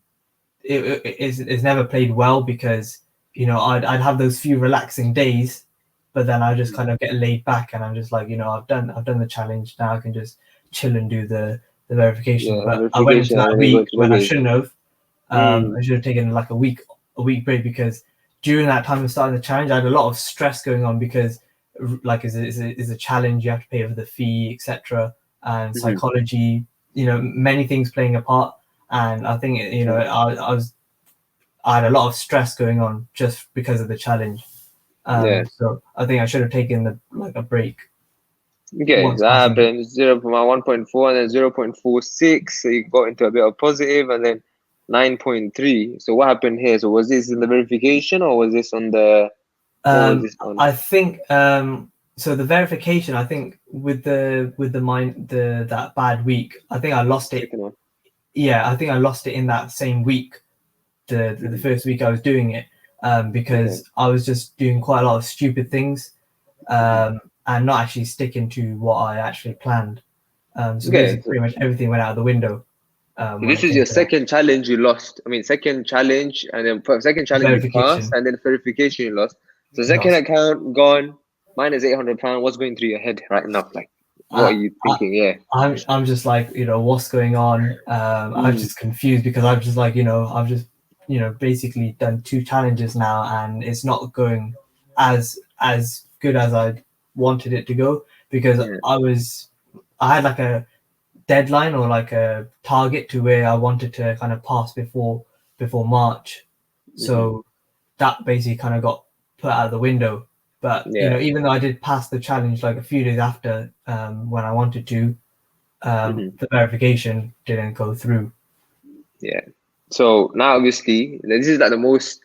it's never played well because I'd have those few relaxing days, but then I just kind of get laid back and I'm just like I've done the challenge, now I can just chill and do the verification. Yeah, But I went into verification, and that then you go week to when I regular. shouldn't have. Mm, I should have taken like a week break because during that time of starting the challenge, I had a lot of stress going on because like is a challenge, you have to pay for the fee, etc. And mm-hmm. psychology, many things playing a part. And I think I had a lot of stress going on just because of the challenge. Yeah. So I think I should have taken a break Okay, once that passing it. happened 0.1.4 and then 0.46. So you got into a bit of positive and then 9.3. So what happened here? So was this in the verification or was this on the, what was this on? I think so. The verification, I think, with the mind that bad week, I think I lost it. Second one. Yeah, I think I lost it in that same week, the Mm-hmm. first week I was doing it, Okay. because I was just doing quite a lot of stupid things, Mm-hmm. and not actually sticking to what I actually planned. So Okay. basically, pretty much everything went out the window So when this it is came your to that second challenge you lost. I mean, second challenge, and then second challenge you passed, verification. and then verification you lost. So second Lost. account gone, minus £800. What's going through your head right now? Like, what are I, you I, thinking? Yeah. I'm just like, what's going on? I'm Mm, just confused because I'm just like, I've just, basically done two challenges now and it's not going as good as I wanted it to go because yeah. I had like a deadline or like a target to where I wanted to kind of pass before March. Hmm. So that basically kind of got put out of the window. But Yeah. even though I did pass the challenge like a few days after when I wanted to, Hmm. the verification didn't go through. Yeah. So now, obviously, this is like the most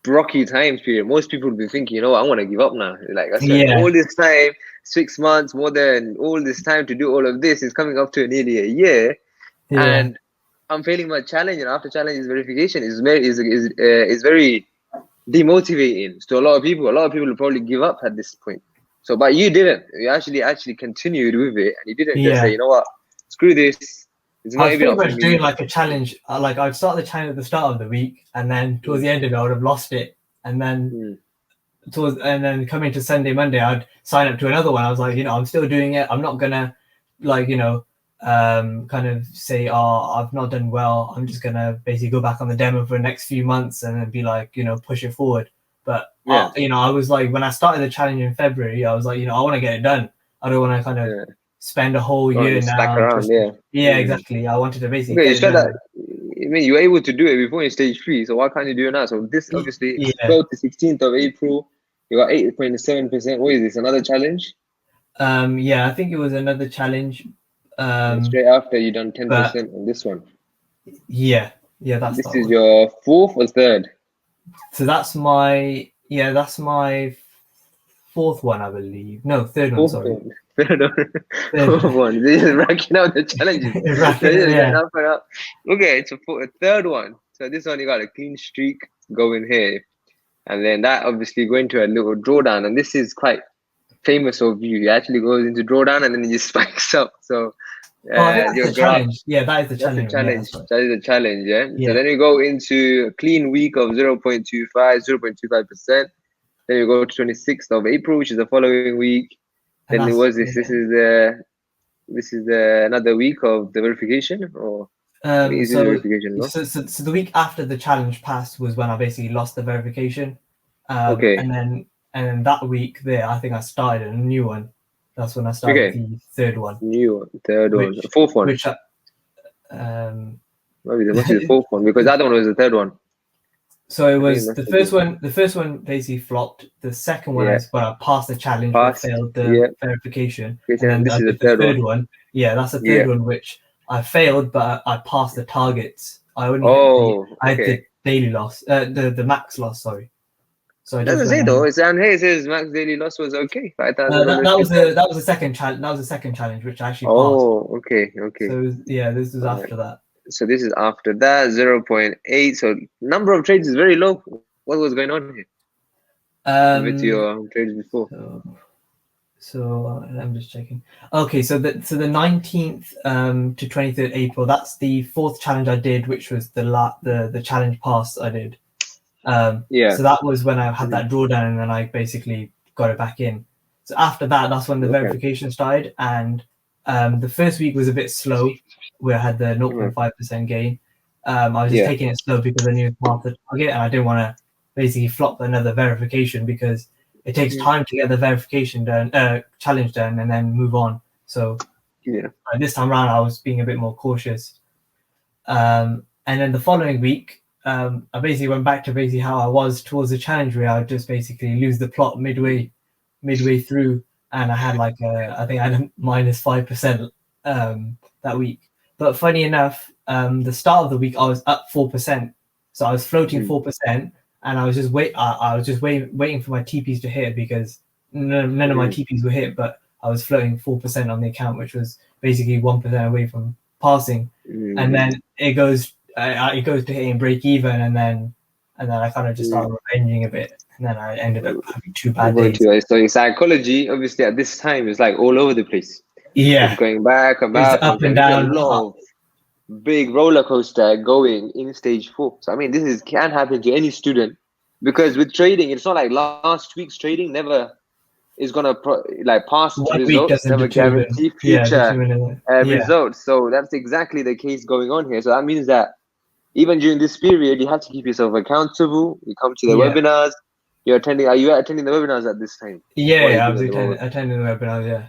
rocky time period. Most people will be thinking, I want to give up now. Like, I spent Yeah, all this time, 6 months, more than all this time to do all of this. It's coming up to nearly a year, yeah, and I'm failing my challenge. And after challenge is verification is very demotivating to a lot of people. A lot of people will probably give up at this point. So, but you didn't. You actually continued with it, and you didn't just say, yeah. you know what, screw this. It's I not was even pretty up for much doing me. like a challenge. Like I'd start the challenge at the start of the week, and then towards Mm, the end of it, I would have lost it, and then mm, coming to Sunday, Monday, I'd sign up to another one. I was like, I'm still doing it. I'm not gonna like, kind of say, oh, I've not done well. I'm just gonna basically go back on the demo for the next few months and then be like, push it forward. But yeah, I was like, when I started the challenge in February, I was like, I want to get it done. I don't want to kind of yeah. spend a whole Don't year just slack now. around. Just Yeah. yeah, Mm. exactly. I wanted to basically Okay, you get it said done. that. I mean, you were able to do it before in stage 3. So why can't you do it now? So this obviously Yeah. 12th to 16th of April, you got 8.7%. What is this? Another challenge? Yeah, I think it was another challenge. And Um, straight after you done but 10% on this one. yeah, that's This that is one. your fourth or third? So that's my fourth one, I believe. No, third one. Fourth Sorry, one. Third one. third Fourth one. They're just racking out the challenges. one. They're Racking, just going yeah, up and up. Okay, it's a third one. So this one you got a clean streak going here. And then that obviously going to a little drawdown. And this is quite famous of you. It actually goes into drawdown and then it just spikes up. So Oh, I think that's your the graph. challenge. Yeah, that is the That's the challenge one. Yeah, challenge. that's right. That is the challenge, yeah? Yeah. So then you go into a clean week of 0.25, 0.25%. Then you go to 26th of April, which is the following week. And Then it that's was this. This is another week of the verification, or I think it's the so, verification, no? so the week after the challenge passed was when I basically lost the verification. Okay. And then that week there, I think I started a new one. That's when I started Okay. the third one, New one, third one, which fourth one. which um Maybe there must be the fourth one because that one was the third one. so it I think it was must the have been. first one. The first one basically flopped. The second one Yeah. I passed the challenge but Passed. failed the Yeah. verification. Okay, And and then this I is the did the third third one. one. Yeah, that's the Yeah. third one which I failed, but I passed the targets. I only hit Oh, I had okay. the daily loss, the max loss. Sorry. So I It just doesn't went say and though. It's down here. It says max daily loss was okay, 5,000 that, dollars. that was the second challenge. That was the second challenge which I actually passed. Oh, okay, okay. So yeah, this was Alright. after that. So this is after that 0.8. So number of trades is very low. What was going on here with Um, your trades before? so, I'm just checking. Okay, so the 19th to 23rd April. That's the fourth challenge I did, which was the challenge pass I did. Yeah. So that was when I had Mhm. that drawdown, and then I basically got it back in. So after that, that's when the Okay. verification started, and the first week was a bit slow, where I had the 0.5% gain. I was just Yeah. taking it slow because I knew it was half the target, and I didn't want to basically flop another verification because it takes time to get the verification done, challenge done, and then move on. So Yeah. this time around, I was being a bit more cautious. And then the following week, I basically went back to basically how I was towards the challenge, where I would just basically lose the plot midway through, and I had I think I had a -5% that week. But funny enough, the start of the week I was up 4%, so I was floating 4%, and I was just waiting for my TPs to hit because none of my TPs were hit, but I was floating 4% on the account, which was basically 1% away from passing. And then it goes to hitting break even, and then I kind of just started revenging a bit, and then I ended up having 2 bad days. So your psychology, obviously, at this time is like all over the place. Yeah, It's going back and it was back up and there's a down. lot of big roller coaster going in stage 4. So I mean, can happen to any student because with trading, it's not like last week's trading never is gonna past 1 week results doesn't never determine. guarantee Yeah, future determine. Yeah, results. So that's exactly the case going on here. So that means that even during this period, you have to keep yourself accountable. You come to the yeah, webinars. You're attending. Are you attending the webinars at this time? What are you I doing was at the moment? attending the webinar. Yeah.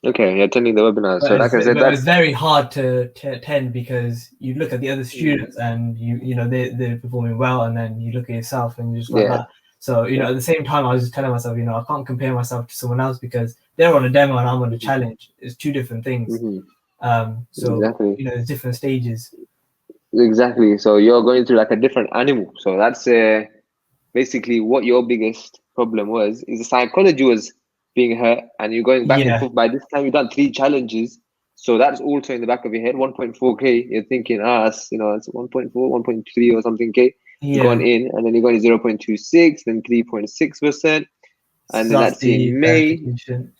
Okay, you're attending the webinars. So like I said, But it was that's very hard to attend because you look at the other students and you know they're performing well, and then you look at yourself and you're just like yeah, that. So you know, at the same time, I was just telling myself, I can't compare myself to someone else because they're on a demo and I'm on a challenge. It's two different things. So exactly. there's different stages. Exactly. So you're going through like a different animal. So that's basically what your biggest problem was. Is the psychology was being hurt, and you're going back and Yeah, forth. By this time, you've done 3 challenges. So that's also in the back of your head. 1.4K. You're thinking, it's 1.4, 1.3 or something K. You've gone yeah. in, and then you're going 0.26, then 3.6%, and So then that's that's the in May. verification.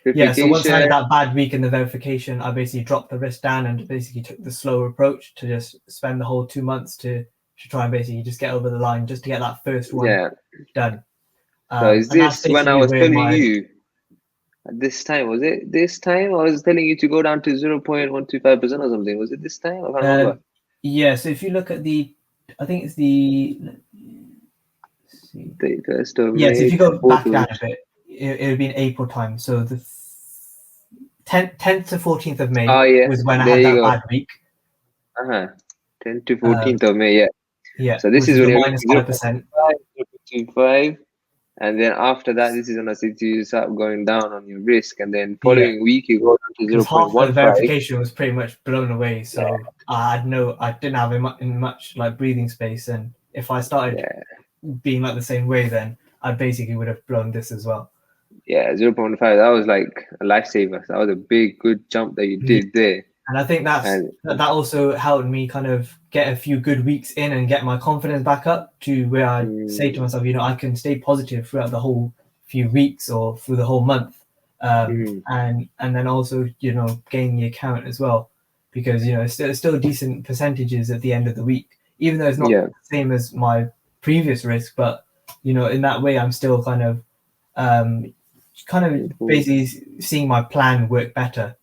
Yeah, so once I had Verification. that bad week in the verification, I basically dropped the risk down and basically took the slower approach to just spend the whole 2 months to try and basically just get over the line, just to get that first one Yeah. done. So is And that's this when I basically was where telling my you? At this time, was it this time? I was telling you to go down to 0.125% or something. Was it this time? I can't remember. yeah. So if you look at I think it's the let's see. 31st of Yeah, so if May, you go 4th back of down a bit, it would be in April time. So the 10th to 14th of May Oh, yeah. was when I There had you that go. bad week. 10th to Um, 14th of May, yeah. yeah, So this which is was when the you're minus reaching 5%. 0.25. And then after that, this is when I said to you start going down on your risk. And then Yeah. following week, you go down to Because half the 0.15. verification was pretty much blown away, so I didn't have much like breathing space, and if I started Yeah. being like the same way, then I basically would have blown this as well. Yeah, 0.5. That was like a lifesaver. That was a big, good jump that you Yeah. did there. And I think And that also helped me kind of get a few good weeks in and get my confidence back up to where I say to myself, I can stay positive throughout the whole few weeks or through the whole month, and then also gain the account as well, because it's still decent percentages at the end of the week, even though it's not the same as my previous risk, but in that way I'm still kind of basically seeing my plan work better.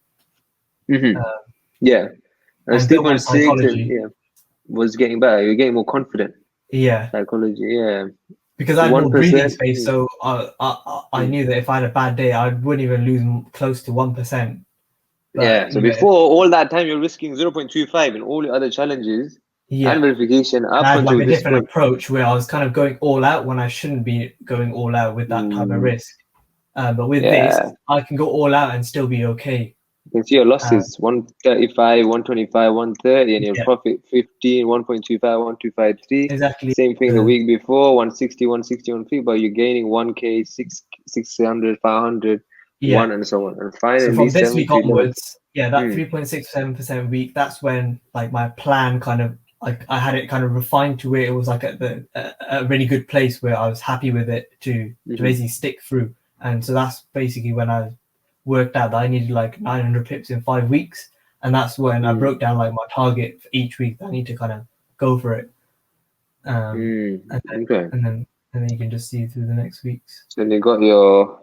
And still my psychology was getting better. You're getting more confident. Psychology, because I had more breathing space, so I knew that if I had a bad day, I wouldn't even lose close to 1%. So before all that time, you're risking 0.25 in all your other challenges and verification up I had until like a this different point. approach where I was kind of going all out when I shouldn't be going all out with that type of risk. But with this, I can go all out and still be okay. You can see your losses 135, 125, 130, and your profit 15, 1.25, 1.253. Exactly. Same thing the week before, 160, 160, 150, but you're gaining 1K, 600, 500, 1, and so on. And finally, so from this week onwards, that 3.67% week, that's when like my plan kind of like I had it kind of refined to where it was like at a really good place where I was happy with it to basically stick through. And so that's basically when I worked out that I needed like 900 pips in 5 weeks, and that's when I broke down like my target for each week that I need to kind of go for it. And then you can just see through the next weeks. So then you got your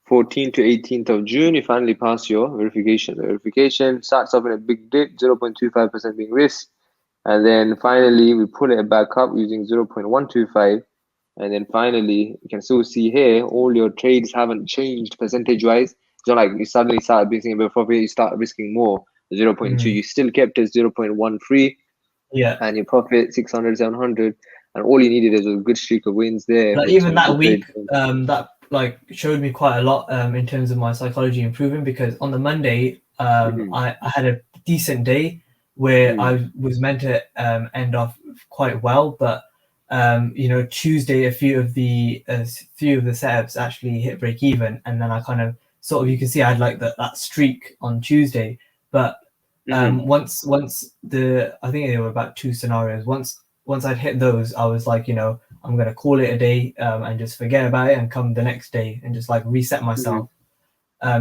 14th to 18th of June, you finally pass your verification. The verification starts off in a big dip, 0.25% being risk, and then finally we pull it back up using 0.125. And then finally, you can still see here, all your trades haven't changed percentage-wise. It's not like you suddenly start risking a bit of profit, you start risking more, 0.2. You still kept it 0.13. And your profit, 600, 700. And all you needed is a good streak of wins there. But even that week, that like showed me quite a lot in terms of my psychology improving, because on the Monday, I had a decent day where I was meant to end off quite well, but Tuesday a few of the setups actually hit break even, and then I kind of you can see I had like that streak on Tuesday, but once I think there were about 2 scenarios. Once I'd hit those, I was like, I'm gonna call it a day and just forget about it and come the next day and just like reset myself,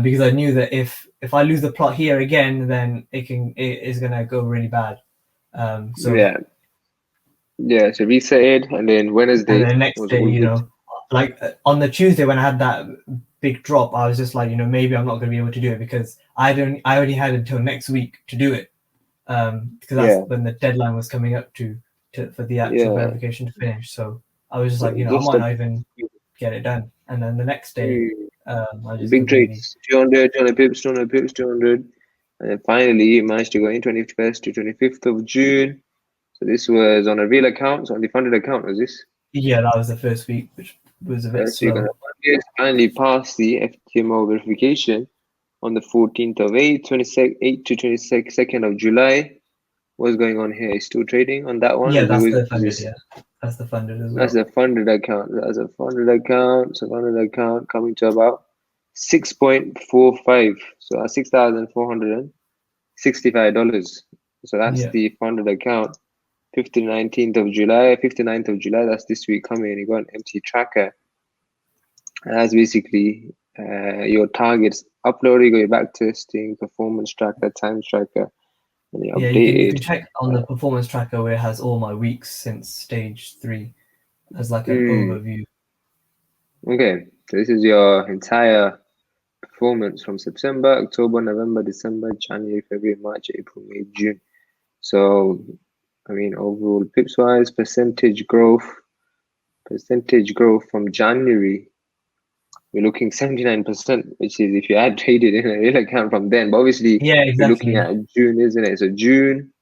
because I knew that if I lose the plot here again, then it is gonna go really bad. So reset it, and then Wednesday. And the next day, like on the Tuesday when I had that big drop, I was just like, maybe I'm not going to be able to do it, because I already had until next week to do it, because that's when the deadline was coming up for the actual verification to finish. So I was just like, I might not even get it done. And then the next day, I just big trades, 200 pips, 200 pips, 200, and then finally you managed to go in 21st to 25th of June. So this was on a real account, so on the funded account, was this? Yeah, that was the first week, which was a bit slow. So you finally passed the FTMO verification on the 14th of 8 to 22nd of July. What's going on here? Is still trading on that one? Yeah, that's the funded. That's the funded as well. That's the funded account. That's a funded account. So funded account coming to about 6.45. So that's $6,465. So that's the funded account. 19th of July, 59th of July, that's this week coming. You got an empty tracker. And that's basically your targets uploaded, you got your back testing, performance tracker, time tracker, and you updated. You can check on the performance tracker where it has all my weeks since stage 3 as like an overview. Okay, so this is your entire performance from September, October, November, December, January, February, March, April, May, June. So I mean, overall pips wise, percentage growth from January, we're looking 79%, which is if you had traded in a real account from then. But obviously, we're looking at June, isn't it? So June,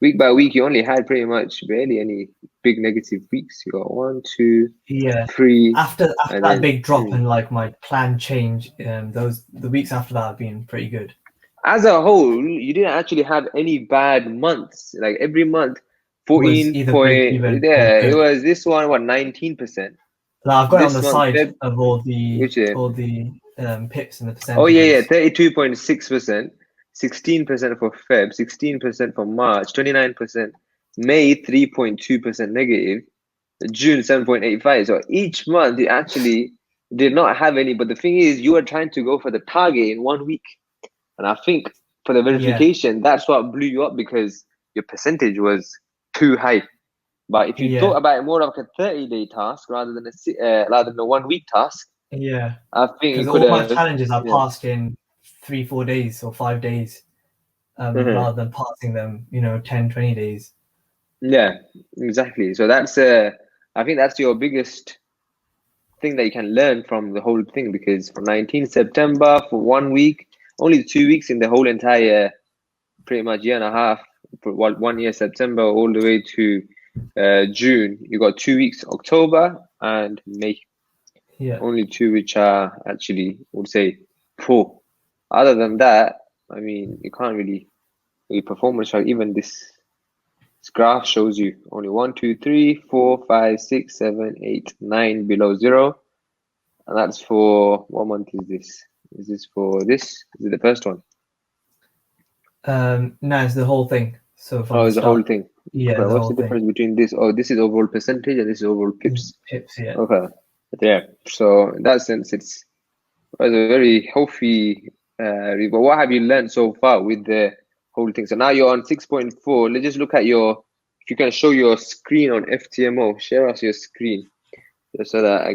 week by week, you only had pretty much barely any big negative weeks. You got 1, 2, 3. After that big drop and like my plan change, the weeks after that have been pretty good. As a whole, you didn't actually have any bad months. Like every month, 14 point. It was this one, 19%. I've got it on the side of all the pips and the percentages. Oh yeah, 32.6%, 16% for Feb, 16% for March, 29%. May 3.2% negative, June 7.85. So each month you actually did not have any. But the thing is, you were trying to go for the target in 1 week. And I think for the verification, that's what blew you up because your percentage was too high. But if you thought about it more like a 30-day task rather than a 1 week task, I think because you could all my have. challenges are passed in 3-4 days or 5 days, rather than passing them 10-20 days. Yeah, exactly. So that's I think that's your biggest thing that you can learn from the whole thing, because from 19th September for 1 week, only 2 weeks in the whole entire pretty much year and a half, for 1 year September all the way to June, you got 2 weeks October and May. Only two which are actually, would say, poor. Other than that, I mean, you can't really performance chart. Even this graph shows you only 1, 2, 3, 4, 5, 6, 7, 8, 9 below zero. And that's for what month is this? Is this for this? Is it the first one? No, it's the whole thing. So from it's the whole thing. Yeah. Okay, what's the difference between this? Oh, this is overall percentage and this is overall pips. Pips, yeah. Okay. Yeah. So in that sense, it's a very healthy. But what have you learned so far with the whole thing? So now you're on 6.4. Let's just look at your. If you can show your screen on FTMO, share us your screen, just so that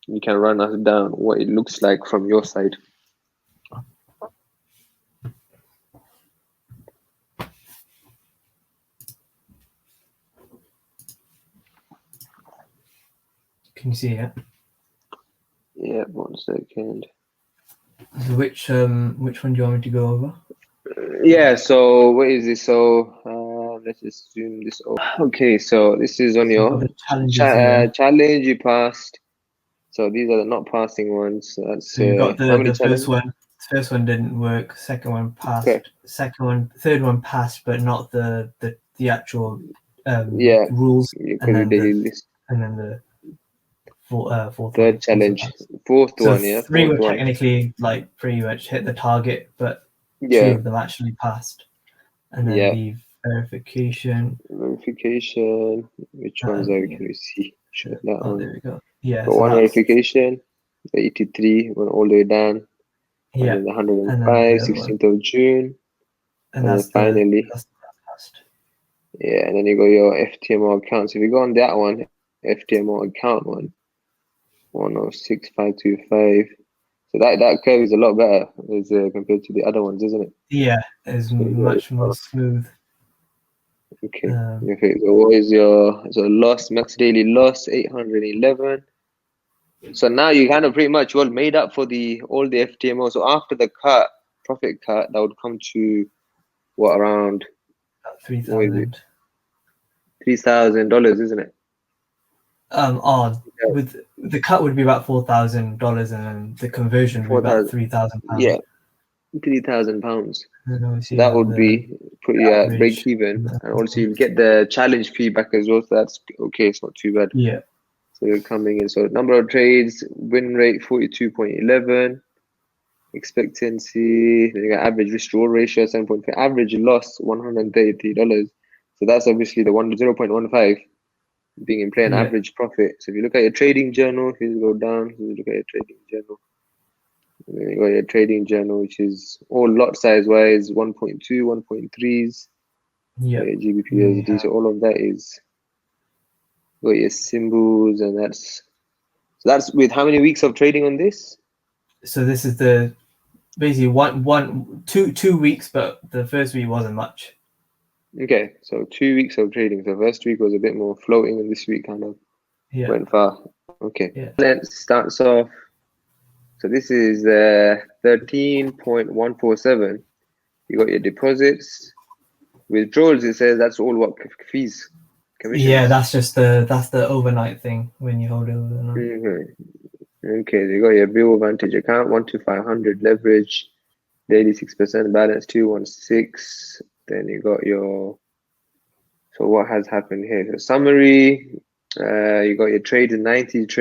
you can run us down what it looks like from your side. Can you see it? Yeah, 1 second. So which one do you want me to go over? Yeah, so what is this? So let's just zoom this over. Okay, so this is on your challenge you passed. So these are the not passing ones. So that's so you got how many the first one. First one didn't work. Second one passed. Okay. Third one passed, but not the actual rules. And then the fourth third challenge, fourth one. Yeah, 3 were technically like pretty much hit the target, but 2 of them actually passed. And then the verification. Which ones can we see? Sure, that one. There we go. Yeah. Got so one verification. The 83 went all the way down. Yeah. And then the 105, 16th of June. And then finally. Yeah, and then you got your FTMO account. So if you go on that one, FTMO account one, 106525. So that curve is a lot better as compared to the other ones, isn't it? Yeah, it's much more smooth. Okay. Okay. So what is your loss? Max daily loss 811. So now you kind of pretty much made up for all the FTMO. So after the profit cut, that would come to what, around $3,000. $3,000, isn't it? With the cut would be about $4,000, and then the conversion would be about £3,000. Yeah, £3,000. So that would be pretty break even, and also you'll get the challenge fee back as well. So that's okay. It's not too bad. Yeah. So you're coming in. So number of trades, win rate 42.11, expectancy. Then you got average risk reward ratio 7.5, average loss $133. So that's obviously the 0.15 being in play, an average profit. So if you look at your trading journal, if you go down, you look at your trading journal. Then you got your trading journal, which is all lot size wise 1.2, 1.3s. Yeah. GBP USD. So all of that is got your symbols, and that's with how many weeks of trading on this? So this is the basically two weeks, but the first week wasn't much. Okay, so 2 weeks of trading. So first week was a bit more floating, and this week kind of went far. Okay, let's start off. So this is 13.147. You got your deposits, withdrawals. It says that's all what fees, commissions. Yeah, that's just the overnight thing when you hold it overnight. Okay, so you got your Bill Vantage account 1 to 500 leverage, daily 6% balance 216. Then you got your. So what has happened here? So summary. You got your trades in 90 trades.